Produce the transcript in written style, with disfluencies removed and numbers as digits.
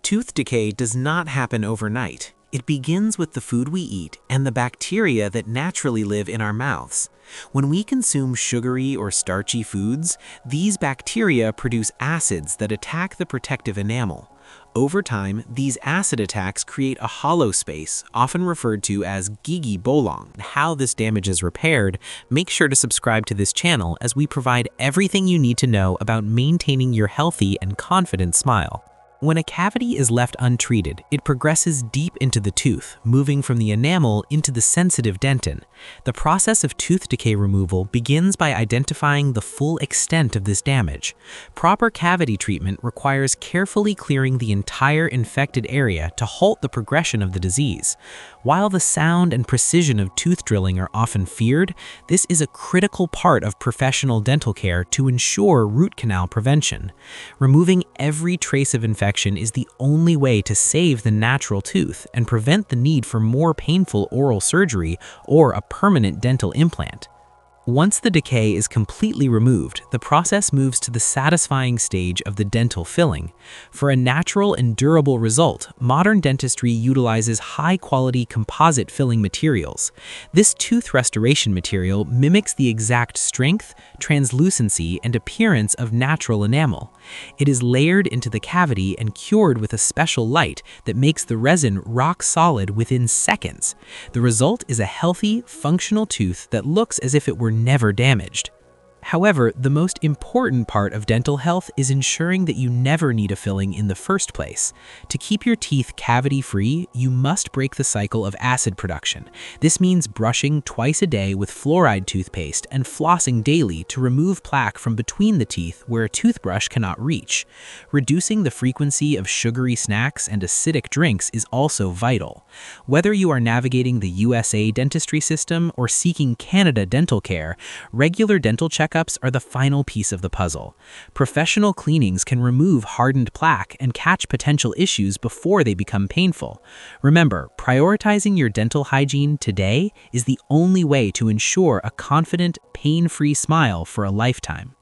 Tooth decay does not happen overnight. It begins with the food we eat and the bacteria that naturally live in our mouths. When we consume sugary or starchy foods, these bacteria produce acids that attack the protective enamel. Over time, these acid attacks create a hollow space, often referred to as gigi bolong. How this damage is repaired, make sure to subscribe to this channel as we provide everything you need to know about maintaining your healthy and confident smile. When a cavity is left untreated, it progresses deep into the tooth, moving from the enamel into the sensitive dentin. The process of tooth decay removal begins by identifying the full extent of this damage. Proper cavity treatment requires carefully clearing the entire infected area to halt the progression of the disease. While the sound and precision of tooth drilling are often feared, this is a critical part of professional dental care to ensure root canal prevention. Removing every trace of infection is the only way to save the natural tooth and prevent the need for more painful oral surgery or a permanent dental implant. Once the decay is completely removed, the process moves to the satisfying stage of the dental filling. For a natural and durable result, modern dentistry utilizes high-quality composite filling materials. This tooth restoration material mimics the exact strength, translucency, and appearance of natural enamel. It is layered into the cavity and cured with a special light that makes the resin rock solid within seconds. The result is a healthy, functional tooth that looks as if it were never damaged. However, the most important part of dental health is ensuring that you never need a filling in the first place. To keep your teeth cavity-free, you must break the cycle of acid production. This means brushing twice a day with fluoride toothpaste and flossing daily to remove plaque from between the teeth where a toothbrush cannot reach. Reducing the frequency of sugary snacks and acidic drinks is also vital. Whether you are navigating the USA dentistry system or seeking Canada dental care, regular dental checkups are the final piece of the puzzle. Professional cleanings can remove hardened plaque and catch potential issues before they become painful. Remember, prioritizing your dental hygiene today is the only way to ensure a confident, pain-free smile for a lifetime.